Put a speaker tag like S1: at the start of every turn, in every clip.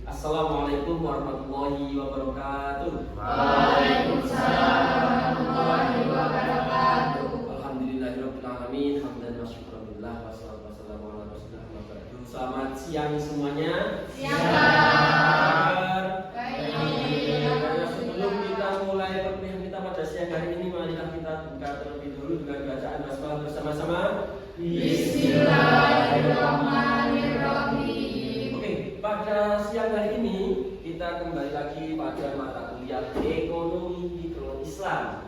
S1: Assalamualaikum warahmatullahi wabarakatuh.
S2: Waalaikumsalam warahmatullahi wabarakatuh.
S1: Alhamdulillahirabbil alamin, hamdan wa syukran lillah wassalatu wassalamu ala rasulillah wa ba'du. Selamat siang semuanya. Sebelum kita mulai perkuliahan kita pada siang hari ini, marilah kita buka terlebih dulu dengan bacaan basmalah bersama-sama.
S2: Bismillahirrahmanirrahim.
S1: Pada siang hari ini kita kembali lagi pada mata kuliah ekonomi mikro Islam.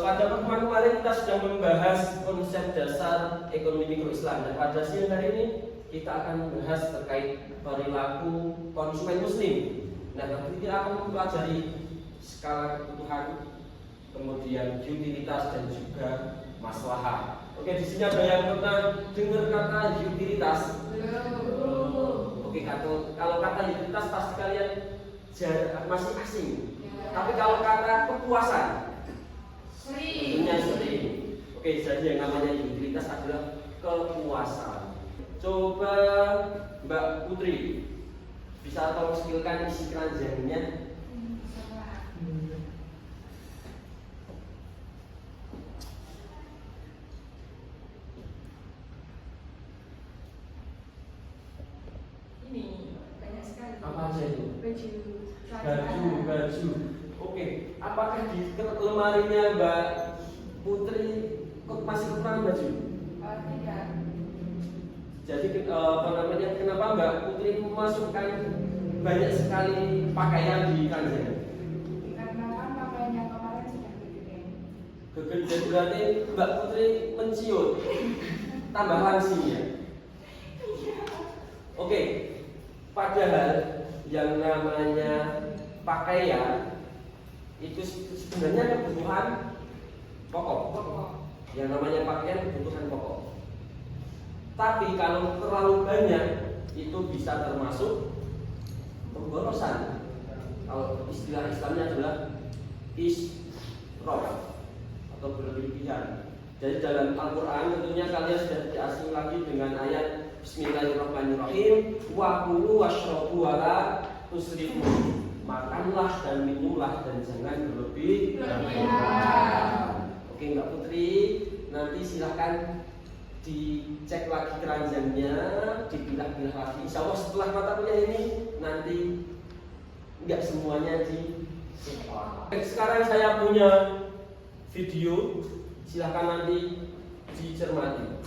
S1: Pada pertemuan kemarin kita sudah membahas konsep dasar ekonomi mikro Islam, dan pada siang hari ini kita akan membahas terkait perilaku konsumen muslim. Nah, nanti kita akan mempelajari skala kebutuhan, kemudian utilitas dan juga maslahat. Di sini ada yang pernah dengar kata utilitas? Kalau kata utilitas pasti kalian masih asing. Tapi kalau kata kepuasan, tentunya sering. Jadi yang namanya utilitas adalah kepuasan. Coba Mbak Putri bisa tolong skillkan isi keranjangnya. Apa aja itu? Baju. Apakah di lemarinya Mbak Putri masih kurang baju?
S2: Tidak.
S1: Jadi kenapa Mbak Putri memasukkan banyak sekali pakaian di keranjang?
S2: Karena kan pakaiannya kemarin sudah
S1: Gegede berarti Mbak Putri menciut, tambah langsing ya. Padahal yang namanya pakaian itu sebenarnya kebutuhan pokok. Yang namanya pakaian kebutuhan pokok. Tapi kalau terlalu banyak itu bisa termasuk pemborosan. Kalau istilah Islamnya adalah israf atau berlebihan. Jadi dalam Al-Quran tentunya kalian sudah tidak asing lagi dengan ayat Bismillahirrahmanirrahim. Wa kulu washrabu wa la tusrifu. Makanlah dan minumlah dan jangan berlebihan. Mbak Putri, nanti silahkan dicek lagi keranjangnya, dipilah-pilah lagi. Insya Allah setelah mata kuliah ini nanti nggak semuanya disewa. Sekarang saya punya video, silahkan nanti dicermati.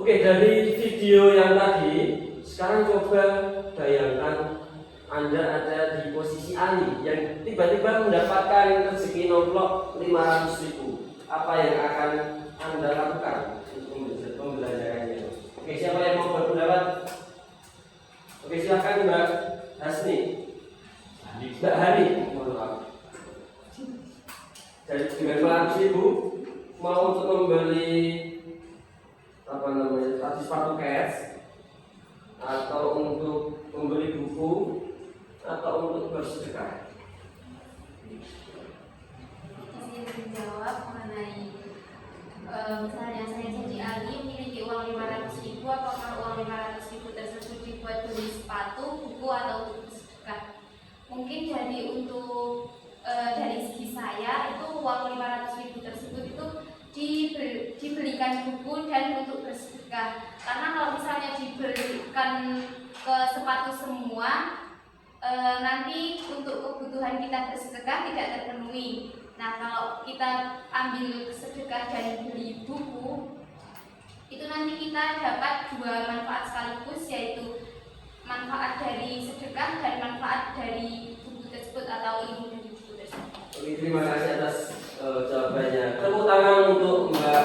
S1: Dari video yang tadi, sekarang coba bayangkan Anda ada di posisi Ali yang tiba-tiba mendapatkan rezeki nomplok 500.000. Apa yang akan Anda lakukan untuk pembelanjaannya? Siapa yang mau berpendapat? Silakan Mbak Hasni. Mbak Hani, mohon maaf. Jadi dengan 500.000 mau untuk membeli tadi sepatu cash, atau untuk membeli buku, atau untuk bersedekah?
S3: Saya menjawab mengenai misalnya saya jadi Ali memiliki uang 500.000, apakah uang 500.000 tersebut dibuat beli sepatu, buku, atau untuk bersedekah? Mungkin jadi untuk dari segi saya itu uang 500.000 tersebut itu dibelikan buku dan untuk bersedekah. Karena kalau misalnya dibelikan ke sepatu semua, nanti untuk kebutuhan kita bersedekah tidak terpenuhi. Nah, kalau kita ambil sedekah dan beli buku, itu nanti kita dapat dua manfaat sekaligus, yaitu manfaat dari sedekah dan manfaat dari buku tersebut atau ilmu dari buku tersebut.
S1: Terima kasih atas jawabannya. Tepuk tangan untuk Mbak.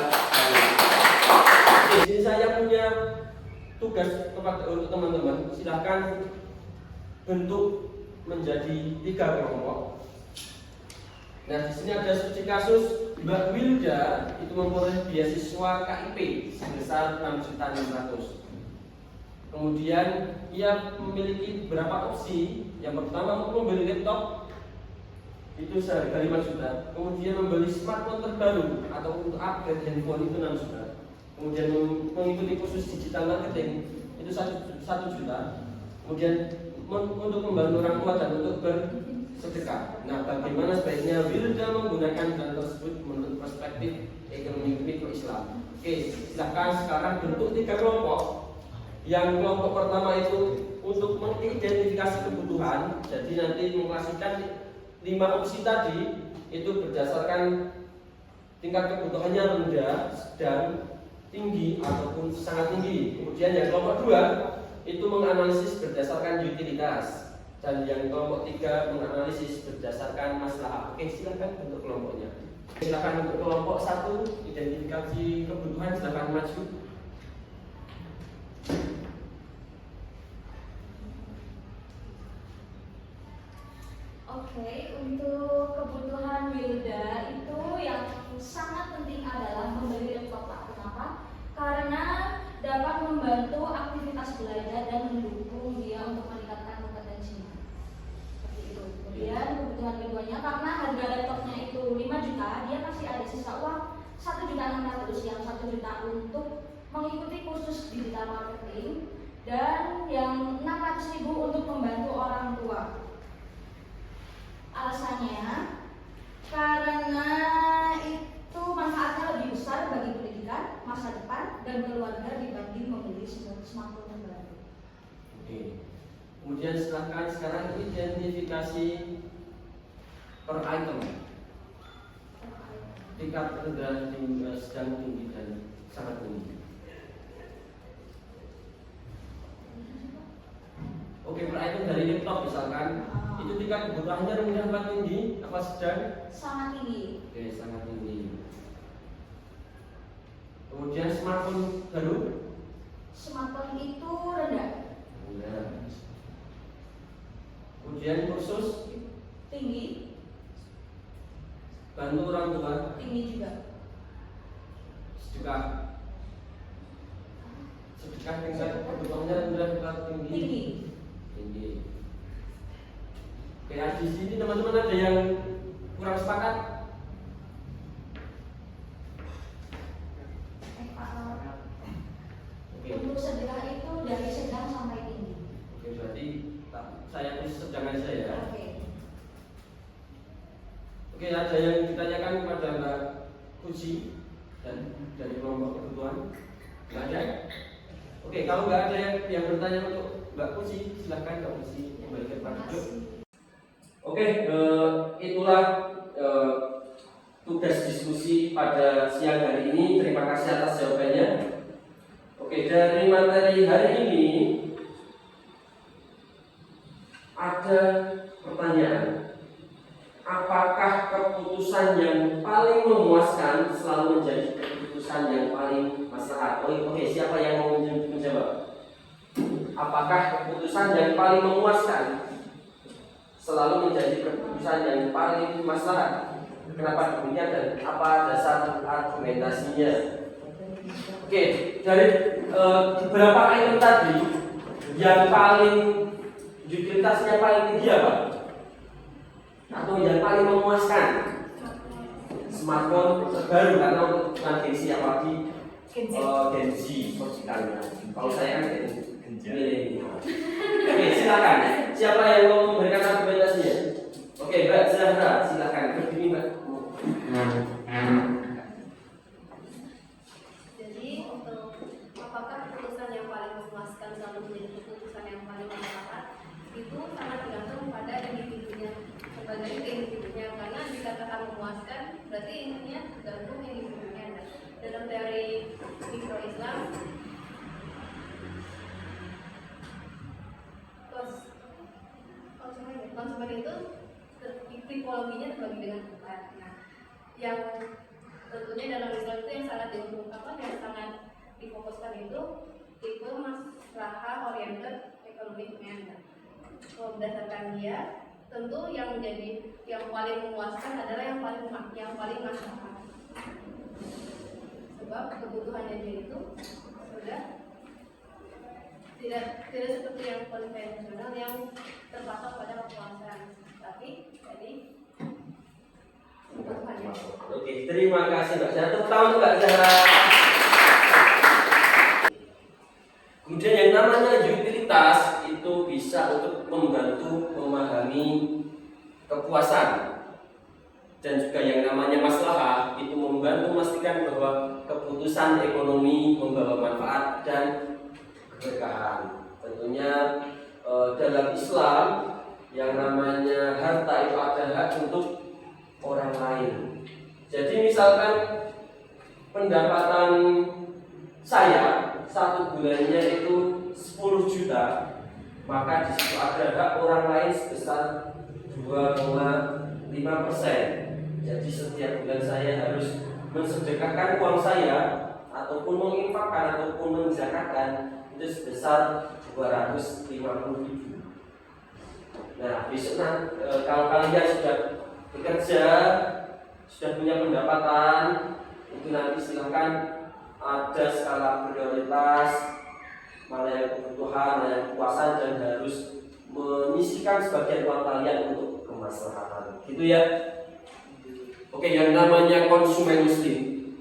S1: untuk teman-teman silahkan bentuk menjadi 3 kelompok. Nah, di sini ada studi kasus Mbak Wilda itu memperoleh beasiswa KIP sebesar 6.600.000. Kemudian ia memiliki beberapa opsi. Yang pertama untuk membeli laptop itu seharga 5 juta. Kemudian membeli smartphone terbaru atau untuk upgrade handphone itu 6 juta. Kemudian mengikuti kursus digital marketing itu 1 juta. Kemudian untuk membantu orang tua dan untuk bersedekah. Nah, bagaimana sebaiknya Wilda menggunakan dana tersebut menurut perspektif ekonomi mikro Islam? Oke, silahkan sekarang bentuk 3 kelompok. Yang kelompok pertama itu untuk mengidentifikasi kebutuhan. Jadi nanti mengklasikan 5 opsi tadi itu berdasarkan tingkat kebutuhannya rendah, sedang, tinggi ataupun sangat tinggi. Kemudian yang kelompok 2 itu menganalisis berdasarkan utilitas, dan yang kelompok 3 menganalisis berdasarkan masalah. Oke, silakan untuk kelompoknya. Silakan untuk kelompok 1 identifikasi kebutuhan, silakan maju.
S4: Oke, untuk kebutuhan Wilda itu yang sangat penting adalah membeli laptop, Pak. Kenapa? Karena dapat membantu aktivitas belajar dan mendukung dia untuk meningkatkan kompetensinya. Seperti itu. Kemudian kebutuhan keduanya, karena harga laptopnya itu 5 juta, dia masih ada sisa uang 1.600.000, yang 1 juta untuk mengikuti kursus digital marketing, dan yang 600.000 untuk membantu orang tua. Alasannya karena itu manfaatnya lebih besar bagi pendidikan, masa depan, dan keluarga dibanding membeli smartphone baru.
S1: Oke. Kemudian silahkan sekarang identifikasi per item. Tingkat rendah, tinggi, sedang, tinggi, dan sangat tinggi. Oke, per item dari laptop misalkan itu tingkat kebutuhannya rendah apa tinggi? Apa sedang?
S4: Sangat tinggi.
S1: Oke, sangat tinggi. Kemudian smartphone baru?
S4: Smartphone itu rendah.
S1: Rendah. Kemudian kursus
S4: Tinggi.
S1: bantu orang tua?
S4: Tinggi juga.
S1: Sedekah? Sedekah tingkat kebutuhannya rendah apa tinggi?
S4: Tinggi.
S1: Tinggi. Oke, di sini teman-teman ada yang kurang sepakat? Oke.
S4: Untuk sedekah itu dari sedang sampai tinggi.
S1: Oke, berarti saya tulis sedang aja ya.
S4: Oke.
S1: Oke, ada yang ditanyakan kepada Mbak Puji dan dari kelompok kebutuhan? Nggak ada? Oke, kalau nggak ada yang bertanya untuk Mbak Puji, silahkan Mbak Puji kembalikan Pak Duduk. Oke, itulah tugas diskusi pada siang hari ini. Terima kasih atas jawabannya. Oke, dari materi hari ini ada pertanyaan. Apakah keputusan yang paling memuaskan selalu menjadi keputusan yang paling maslahat? Oke, siapa yang mau menjawab? Apakah keputusan yang paling memuaskan selalu menjadi keputusan yang paling maslahat? Kenapa demikian dan apa dasar argumentasinya? Oke, dari beberapa item tadi yang paling utilitasnya paling tinggi apa? Atau yang paling memuaskan? Smartphone terbaru, karena untuk gengsi apalagi gengsi sosialnya. Kalau saya kan milenial. Oke, silakan. Siapa yang mau memberikan argumentasinya? Oke, Mbak Zahra, silakan. Berdiri, Mbak.
S3: Jadi untuk apakah keputusan yang paling memuaskan selalu menjadi keputusan yang paling maslahat, itu sangat tergantung pada individunya, sebagai individunya. Karena dikatakan memuaskan berarti intinya tergantung individunya. Dalam teori mikro Islam, konsumen itu tipologinya terbagi dengan 4. Nah, yang tentunya dalam Islam itu yang sangat difokuskan itu tipe masalah oriented economic manner. Berdasarkan dia, tentu yang paling memuaskan adalah yang paling maslahat. Sebab kebutuhannya dia itu sudah tidak seperti yang konvensional yang terpatok pada kekuasaan, tapi jadi kebutuhannya.
S1: Oke, terima kasih Mbak Zahra. Tepuk tangan untuk Mbak Zahra. Kemudian yang namanya utilitas itu bisa untuk membantu memahami kepuasan, dan juga yang namanya maslahah itu membantu memastikan bahwa keputusan ekonomi membawa manfaat dan keberkahan. Tentunya dalam Islam yang namanya harta itu ada hak untuk orang lain. Jadi misalkan pendapatan saya satu bulannya itu 10 juta, maka di situ ada hak orang lain sebesar 2,5%. Jadi setiap bulan saya harus mensedekahkan uang saya ataupun menginfakkan ataupun menzakatkan itu sebesar 250.000. Nah, besok kalau kalian sudah bekerja, sudah punya pendapatan, itu nanti silahkan ada skala prioritas, mana yang kebutuhan, mana yang kepuasan, dan harus menyisihkan sebagian uang kalian untuk kemaslahatan. Gitu ya. Oke, yang namanya konsumen muslim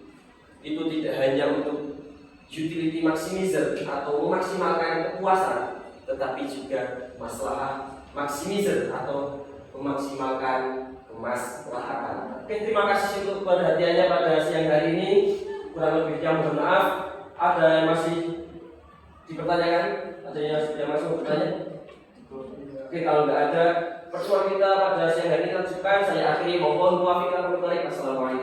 S1: itu tidak hanya untuk utility maximizer atau memaksimalkan kepuasan, tetapi juga masalah maximizer atau memaksimalkan kemaslahatan. Oke, terima kasih untuk perhatiannya pada siang hari ini. Kurang lebihnya mohon maaf. Ada yang masih dipertanyakan? Ada yang masih mau bertanya? Oke, kalau nggak ada, pertemuan kita pada siang hari ini lanjutkan. Saya akhiri, mohon maaf. Assalamualaikum.